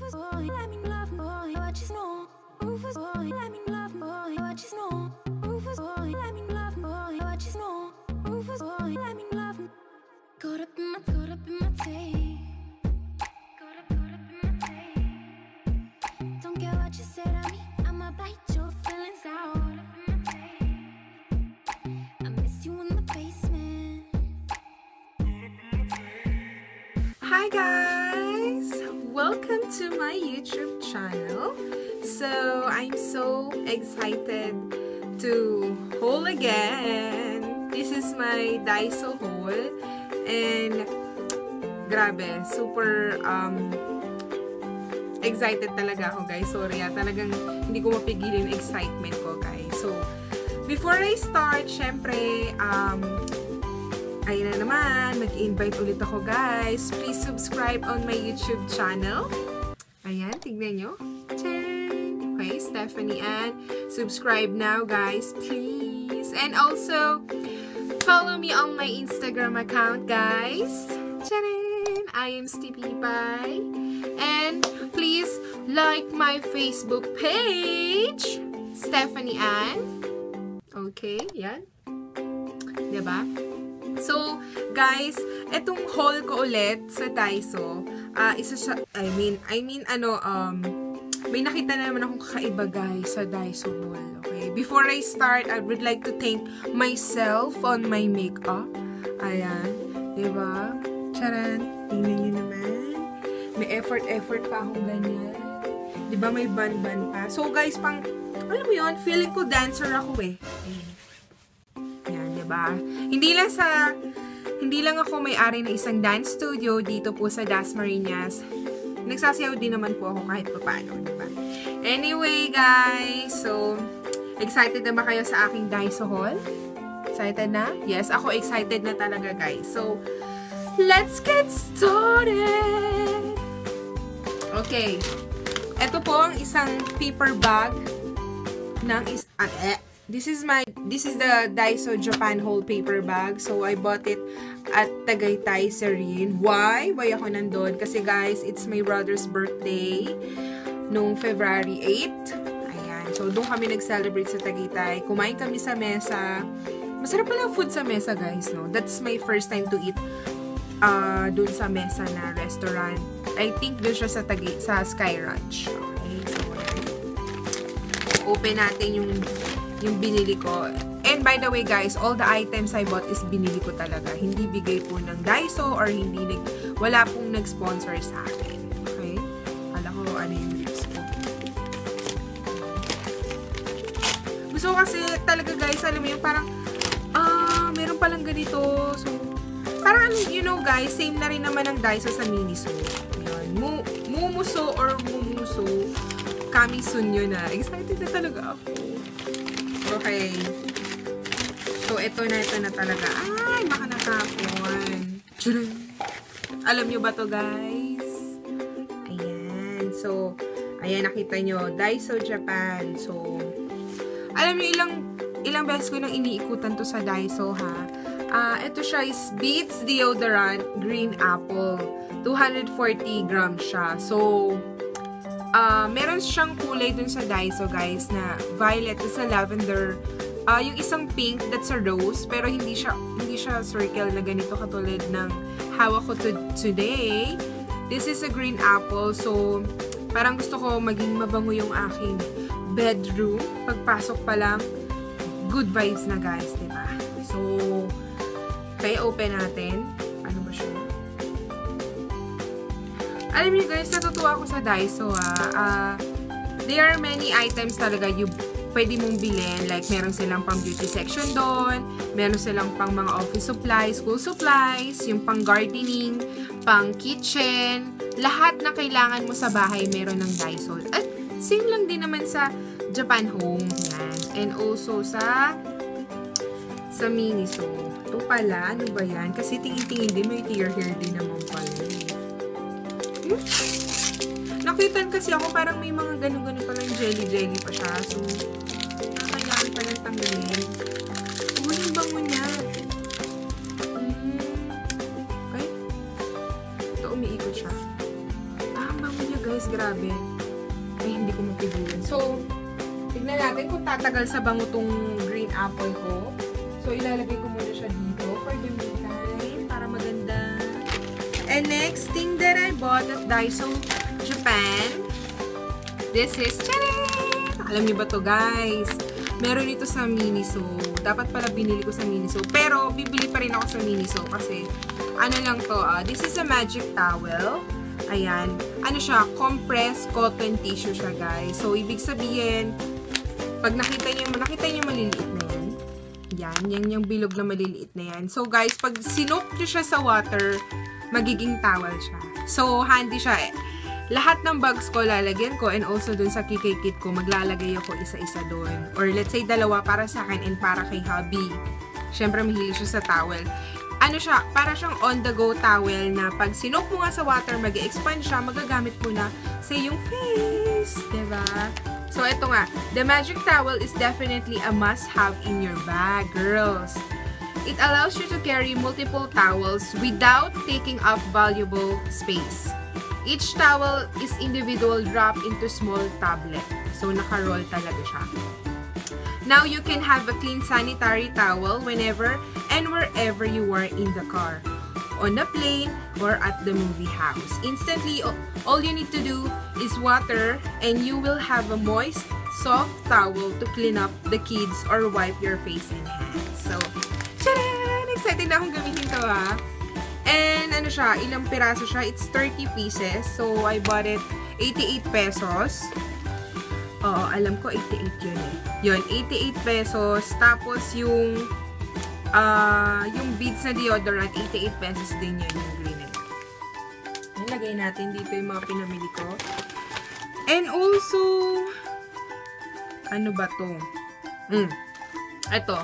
Rufus boy, let me love boy, I just know. Rufus boy, let me love boy, I just know. Rufus boy, let me love boy, I just know. Rufus boy, let me love. Caught up in my tape. Caught up in my tape. Don't care what you said to me, I'ma bite your feelings out. I miss you in the basement. Hi guys! Welcome to my YouTube channel. So, I'm so excited to haul again. This is my Daiso haul. And, grabe, super excited talaga ako guys. Sorry talagang hindi ko mapigilin yung excitement ko guys. So, before I start, syempre, ayun na naman, mag-invite ulit ako guys. Please subscribe on my YouTube channel. Ayan, tignan nyo. Tcharam! Okay, Stephanie Ann. Subscribe now guys, please. And also, follow me on my Instagram account guys. Tcharam! I am Stippy Pie. And please like my Facebook page, Stephanie Ann. Okay, yan. Diba? So, guys, etong haul ko ulit sa Daiso, isa siya, may nakita na naman akong kakaiba guys sa Daiso haul, okay? Before I start, I would like to thank myself on my makeup. Ayan, diba? Charan, tingnan nyo naman. May effort pa akong ganyan. Diba, may ban-ban pa. So, guys, alam mo yun, feeling ko dancer ako eh. Diba? Hindi lang ako may-ari ng isang dance studio dito po sa Dasmariñas. Nagsasayaw din naman po ako kahit paano, diba? Anyway, guys, so excited na ba kayo sa aking Daiso haul? Excited na? Yes, ako excited na talaga, guys. So, let's get started! Okay. Ito po ang isang paper bag ng This is the Daiso Japan Whole paper bag. So, I bought it at Tagaytay, Serene. Why? Why ako nandun? Kasi guys, it's my brother's birthday nung February 8. Ayan. So, doon kami nag-celebrate sa Tagaytay. Kumain kami sa mesa. Masarap pala food sa mesa, guys, no? That's my first time to eat doon sa mesa na restaurant. I think doon siya sa Sky Ranch. Okay. So, open natin yung binili ko. And by the way guys, all the items I bought is binili ko talaga. Hindi bigay po ng Daiso or wala pong nag-sponsor sa akin. Okay? Kala ko ano yung lips ko. Gusto ko kasi talaga guys, alam mo yung parang, meron palang ganito. So, parang you know guys, same na rin naman ng Daiso sa Miniso. Yan. Mumuso or mumuso. Coming soon yun na. Excited na talaga ako. Okay. So, ito na talaga. Ay, baka natapon. Tcharam! Alam nyo ba to guys? Ayan. So, ayan, nakita nyo. Daiso Japan. So, alam nyo, ilang beses ko nang iniikutan to sa Daiso, ha? Ito siya is Beats Deodorant Green Apple. 240 grams siya. So, meron siyang kulay dun sa Daiso, guys, na violet, sa lavender. Yung isang pink, that's a rose, pero hindi siya circle na ganito katulad ng hawak ko today. This is a green apple, so parang gusto ko maging mabango yung aking bedroom. Pagpasok pa lang, good vibes na guys, diba? So, kaya open natin. Ano ba siya? Alam niyo guys, natutuwa ako sa Daiso there are many items talaga pwede mong bilhin. Like, meron silang pang beauty section doon, meron silang pang mga office supplies, school supplies, yung pang gardening, pang kitchen, lahat na kailangan mo sa bahay meron ng Daiso. At same lang din naman sa Japan Home. Yan. And also sa Miniso. Ito pala, ano ba yan? Kasi tingin-tingin din, may tear hair din naman pala. Nakitan kasi ako parang may mga ganun-ganun palang jelly-jelly pa siya. So, kailangan palang tanggalin. Uy, yung bango niya. Okay. Ito, umiikot siya. Ang bango niya, guys. guys, grabe. Ay, hindi ko mapigilan. So, tignan natin kung tatagal sa bango tong green apple ko. So, ilalagay ko muna siya dito for the meantime, para maganda. And next thing that I bought at Daiso, Japan, this is, tcharam! Alam niyo ba to guys? Meron ito sa Miniso. Dapat pala binili ko sa Miniso. Pero, bibili pa rin ako sa Miniso kasi, ano lang to, this is a magic towel. Ayan. Ano siya? Compressed cotton tissue siya, guys. So, ibig sabihin, pag nakita niyo maliliit na yan. Yan yung bilog na maliliit na yan. So, guys, pag sinok niyo siya sa water, magiging towel siya. So, handy siya eh. Lahat ng bags ko lalagyan ko and also dun sa Kikay Kit ko, maglalagay ako isa-isa dun. Or let's say, dalawa para sa akin and para kay hubby. Siyempre, mahilig siya sa towel. Ano siya, para siyang on-the-go towel na pag sinok mo nga sa water, mag-expand siya, magagamit mo na sa iyong face. Diba? So, ito nga. The magic towel is definitely a must-have in your bag, girls. It allows you to carry multiple towels without taking up valuable space. Each towel is individual wrapped into small tablet. So, naka-roll talaga siya. Now, you can have a clean sanitary towel whenever and wherever you are in the car, on a plane, or at the movie house. Instantly, all you need to do is water and you will have a moist, soft towel to clean up the kids or wipe your face and hands. So, tcharan! Excited na akong gamitin to ha. And ano siya, ilang piraso siya? It's 30 pieces. So, I bought it 88 pesos. Oo, alam ko 88 yun eh. Yun, 88 pesos. Tapos yung beads na deodorant, 88 pesos din yun, yung green and white. Nilagay natin dito yung mga pinamili ko. And also, ano ba to? Ito.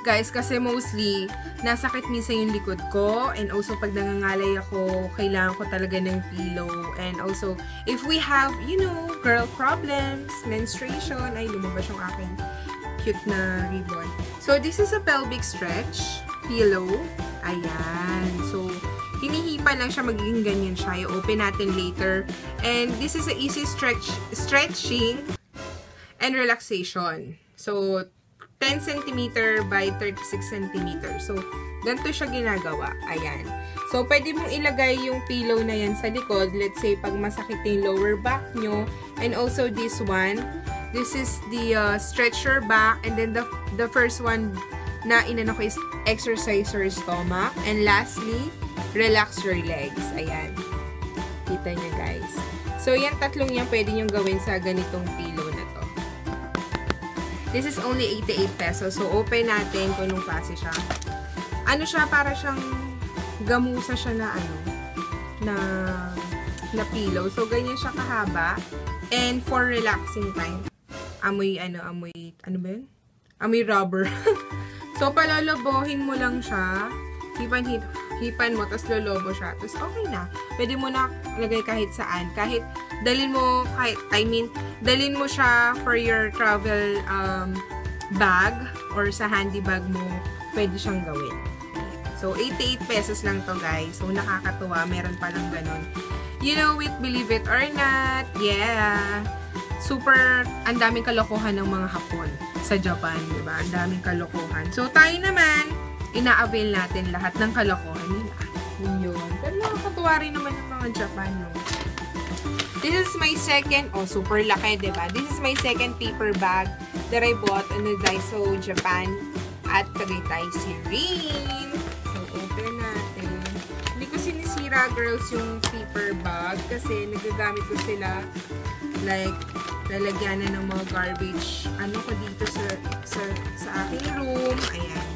Guys, kasi mostly, nasakit minsan yung likod ko. And also, pag nangangalay ako, kailangan ko talaga ng pillow. And also, if we have, you know, girl problems, menstruation, ay, lumabas yung aking cute na ribbon. So, this is a pelvic stretch pillow. Ayan. So, hinihipan lang siya, magiging ganyan siya. I-open natin later. And this is a easy stretching and relaxation. So, 10 cm by 36 cm. So, ganito siya ginagawa. Ayan. So, pwede mong ilagay yung pillow na yan sa likod. Let's say, pag masakit yung lower back nyo. And also this one. This is the stretch your back. And then the first one na inano ko is exercise your stomach. And lastly, relax your legs. Ayan. Kita nyo guys. So, yan tatlong yan pwede nyo gawin sa ganitong pillow na to. This is only 88 pesos. So, open natin kung anong klase siya. Ano siya? Para siyang gamusa siya na ano, na pillow. So, ganyan siya kahaba. And for relaxing time, amoy ba yun? Amoy rubber. So, palolobohin mo lang siya. Hipan mo, tapos lolobo siya. Tapos, okay na. Pwede mo na lagay kahit saan. Kahit, dalhin mo siya for your travel bag or sa handy bag mo, pwede siyang gawin. So, 88 pesos lang to guys. So, nakakatuwa. Meron palang ganun. You know it, believe it or not. Yeah. Super, ang daming kalokohan ng mga Hapon sa Japan, diba? Ang daming kalokohan. So, tayo naman, ina-avail natin lahat ng kalokohan nila. Yun. Pero nakakatuwa rin naman ng mga Japan, no? This is my second, super laki, diba? This is my second paper bag that I bought on the Daiso Japan at Tagaytay Sirin. So, open natin. Hindi ko sinisira, girls, yung paper bag kasi nagagamit ko sila like lalagyan na ng mga garbage ko dito sa aking room. Ayan.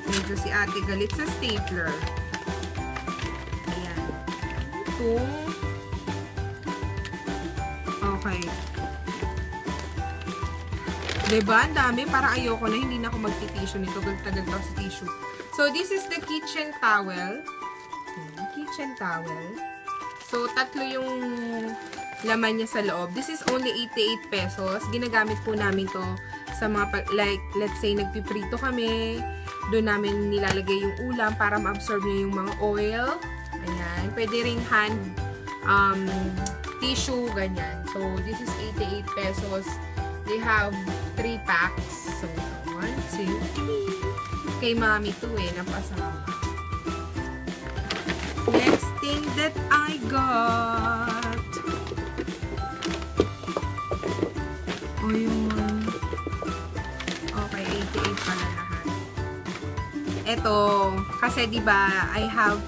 Medyo si ate galit sa stapler. Ayan. Ito. Okay. Diba? Ang dami. Para ayoko na. Hindi na ako magti-tissue nito. Tagal sa tissue. So, this is the kitchen towel. Kitchen towel. So, tatlo yung laman niya sa loob. This is only 88 pesos. Ginagamit po namin to sa mga, like, let's say, nagpiprito kami. Doon namin nilalagay yung ulam para ma-absorb niya yung mga oil. Ayan. Pwede ring hand tissue, ganyan. So, this is 88 pesos. They have 3 packs. So, 1, 2, 3. Kay mami to napasama. Next thing that I got. O yun. Okay, 88 pala lahat. Ito, kasi diba, I have,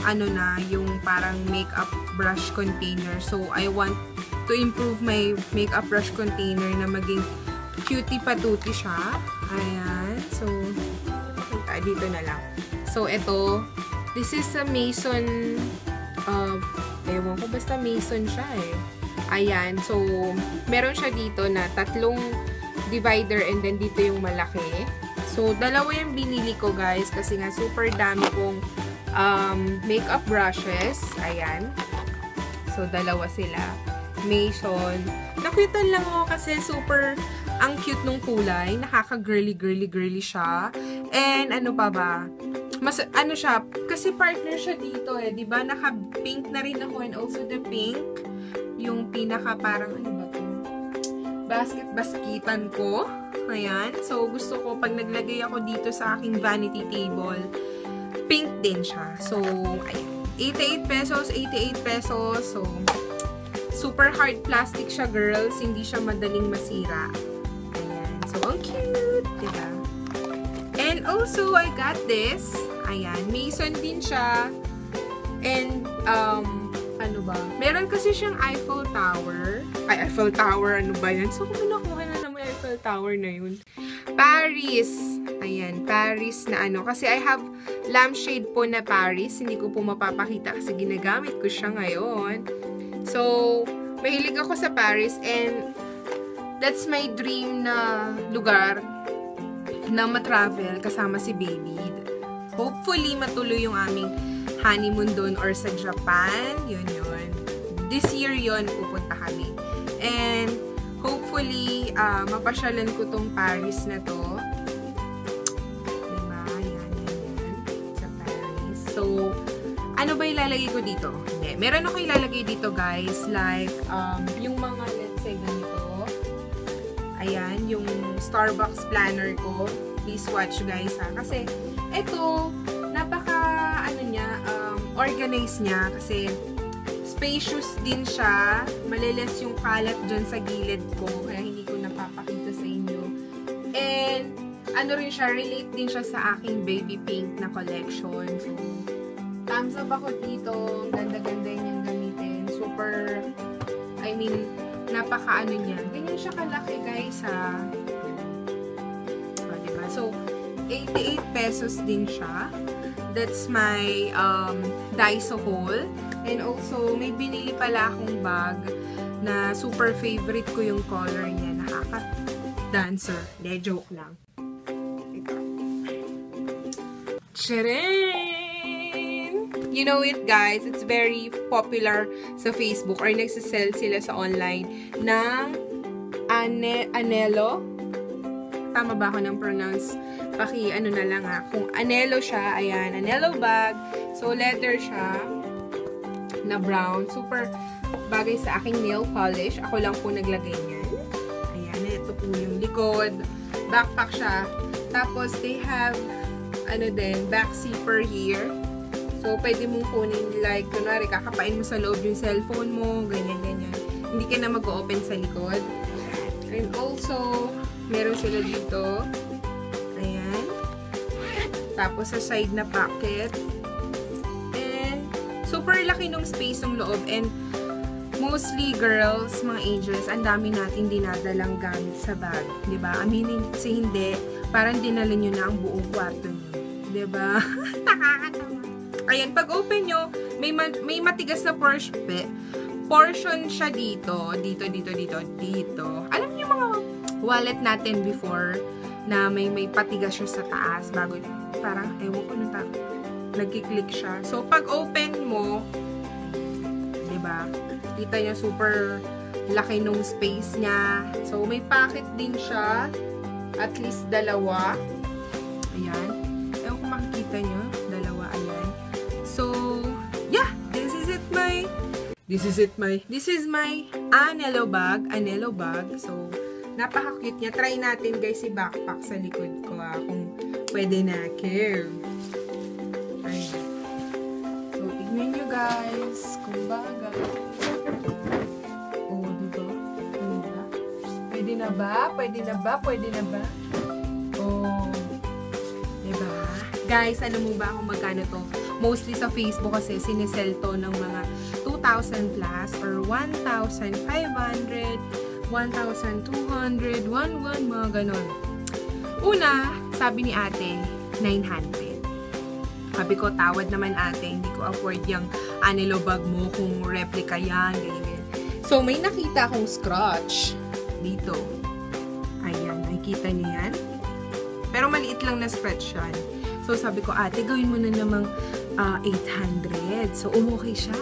ano na, yung parang makeup brush container. So, I want to improve my makeup brush container na maging cutie patuti siya. Ayan. So, dito na lang. So, ito, this is a Mason, ewan ko, basta Mason siya Ayan. So, meron siya dito na 3 divider and then dito yung malaki. So, dalawa yung binili ko, guys, kasi nga super dami kong makeup brushes. Ayan. So, dalawa sila. Mason. Nakuitan lang ako kasi super ang cute nung kulay. Nakaka-girly siya. And ano pa ba? Mas, ano siya, kasi partner siya dito diba? Naka-pink na rin ako and also the pink. Yung pinaka parang, ano ba to? Basket-baskitan ko. Ayan. So, gusto ko, pag naglagay ako dito sa aking vanity table, pink din siya. So, ayan. 88 pesos, 88 pesos. So, super hard plastic siya, girls. Hindi siya madaling masira. Ayan. So, ang cute. Diba? And also, I got this. Ayan. Mason din siya. And, ano ba? Meron kasi siyang Eiffel Tower. Ay, Eiffel Tower. Ano ba yan? So, kung nakuha na naman Eiffel Tower na yun. Paris. Ayan. Paris na ano. Kasi I have lampshade po na Paris. Hindi ko po mapapakita kasi ginagamit ko siya ngayon. So, mahilig ako sa Paris and that's my dream na lugar na matravel kasama si baby. Hopefully, matuloy yung aming honeymoon doon or sa Japan. Yun. This year yun, pupunta kami. And, hopefully, mapasyalan ko tong Paris na to. Diba? Yan. Sa Paris. So, ano ba ilalagay ko dito? Hindi. Meron ako ilalagay dito, guys. Like, yung mga, let's say, ganito. Ayan, yung Starbucks planner ko. Please watch, guys, ha. Kasi, ito, napaka, ano niya, organized niya. Kasi, spacious din siya. Malilis yung kalat dyan sa gilid ko. Kaya hindi ko napapakita sa inyo. And, ano rin siya, relate din siya sa aking baby pink na collection. So, thumbs up ako dito. Ang ganda-ganda niyang gamitin. Super, I mean, napaka-ano niya. Ganyan siya kalaki, guys, ha. O, diba? So, 88 pesos din siya. That's my Daiso haul. And also, may binili pala akong bag na super favorite ko yung color niya. Nakaka-dancer. De, joke lang. Ito. Tcharin! You know it, guys. It's very popular sa Facebook or nagsisell sila sa online ng Anello. Tama ba ako ng pronounce? Ano na lang kung Anello siya, ayan, Anello bag. So, leather siya na brown. Super bagay sa aking nail polish. Ako lang po naglagay niyan. Ayan, ito po yung likod. Backpack siya. Tapos, they have, ano din, back zipper here. So, pwede mong kunin, like, kunwari, kakapain mo sa loob yung cellphone mo, ganyan. Hindi ka na mag-open sa likod. And also, meron sila dito. Ayan. Tapos, sa side na pocket. And, super laki nung space ng loob. And, mostly, girls, mga angels, ang dami natin dinadalang gamit sa bag. Diba? Aminin, kasi hindi, parang dinala nyo na ang buong kwarto nyo. Diba? Nakakatawa. Ayan, pag open nyo, may matigas na portion siya dito. Dito. Alam niyo mga wallet natin before na may patigas siya sa taas bago parang ewan ko nung nagki-click siya. So pag open mo, 'di ba? Kita niyo super laki nung space niya. So may pocket din siya. At least dalawa. Ayan. Ewan kung makikita niyo, dalawa ayan. So, yeah, This is my Anello bag. So, napaka-cute niya. Try natin guys si backpack sa likod ko kung pwede na. Care. Ayan. So, tignan nyo guys. Kung baga. Oh, diba? Pwede na ba? Oh. Diba? Guys, alam mo ba kung magkano to? Mostly sa Facebook kasi sinisell to ng mga 2,000 plus or 1,500, 1,200, 1,100, mga ganon. Una, sabi ni ate, 900. Sabi ko, tawad naman ate, hindi ko afford yung Anello bag mo kung replica yan, ganyan. So, may nakita akong scratch dito. Ayan, nakikita niyo yan? Pero maliit lang na scratch yan. So, sabi ko, ate, gawin mo na namang 800. So, umukay siya.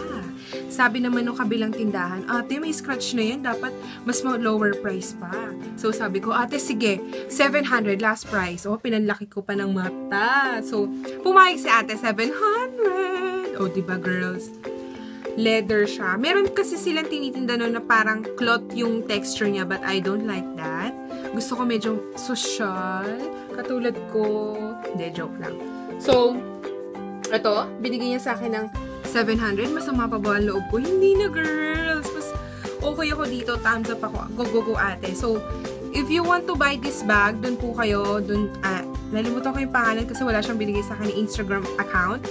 Sabi naman ng kabilang tindahan, ate, may scratch na yan. Dapat mas lower price pa. So, sabi ko, ate, sige, 700 last price. O, pinanlaki ko pa ng mata. So, pumayag si ate, 700. O, diba, girls? Leather siya. Meron kasi silang tinitinda nun na parang cloth yung texture niya, but I don't like that. Gusto ko medyo social. Katulad ko. Hindi, joke lang. So, ito, binigay niya sa akin ng 700. Masama pa ba ang loob ko? Hindi na, girls. Mas okay ako dito. Thumbs up ako. Go, ate. So, if you want to buy this bag, dun po kayo. Nalimutan ko yung pangalan kasi wala siyang binigay sa akin ng Instagram account.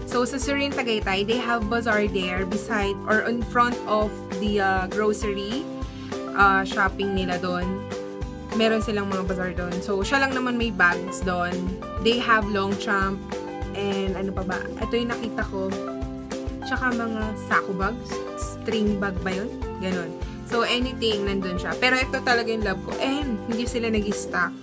So, sa Serene Tagaytay, they have bazaar there beside or in front of the grocery shopping nila doon. Meron silang mga bazaar doon. So, siya lang naman may bags doon. They have Longchamp and ano pa ba? Ito yung nakita ko. Tsaka mga sako bags. String bag ba yun? Ganon. So, anything nandun siya. Pero ito talaga yung love ko. And, hindi sila nag-stock.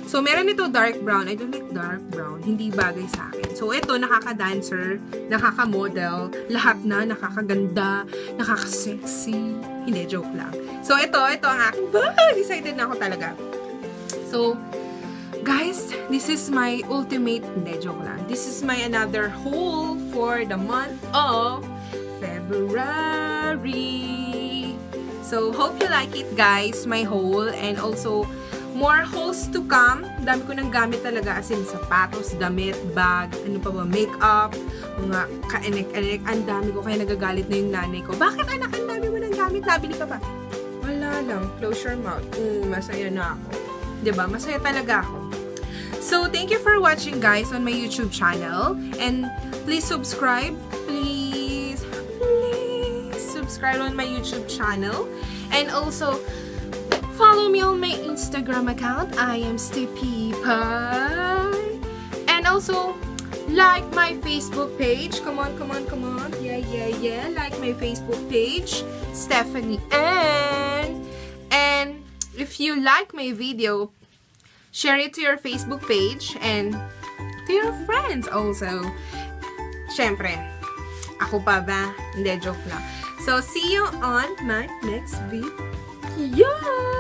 So, meron ito dark brown. I don't like dark brown. Hindi bagay sa akin. So, ito, nakaka-dancer, nakaka-model, lahat na, nakakaganda, nakaka-sexy. Hindi, joke lang. So, ito ang aking bag. Excited na ako talaga. So, guys, this is my ultimate, hindi, joke lang. This is my another haul for the month of February. So, hope you like it, guys, my haul. And also, more hauls to come. Dami ko nang gamit talaga, as in sapatos, damit, bag, ano pa ba, makeup, mga kaanek-anek. Ang dami ko, kaya nagagalit na yung nanay ko. Bakit anak, ang dami mo nang gamit? Nabili ka pa? Wala lang. Close your mouth. Masaya na ako. Diba? Masaya talaga ako. So, thank you for watching, guys, on my YouTube channel. And please subscribe. Please subscribe on my YouTube channel. And also, follow me on my Instagram account. I am Steppy Pie. And also, like my Facebook page. Come on. Yeah. Like my Facebook page, Stephanie Ann. And if you like my video, share it to your Facebook page and to your friends also. Syempre, ako pa ba? Hindi, joke lang. So, see you on my next video. Yeah!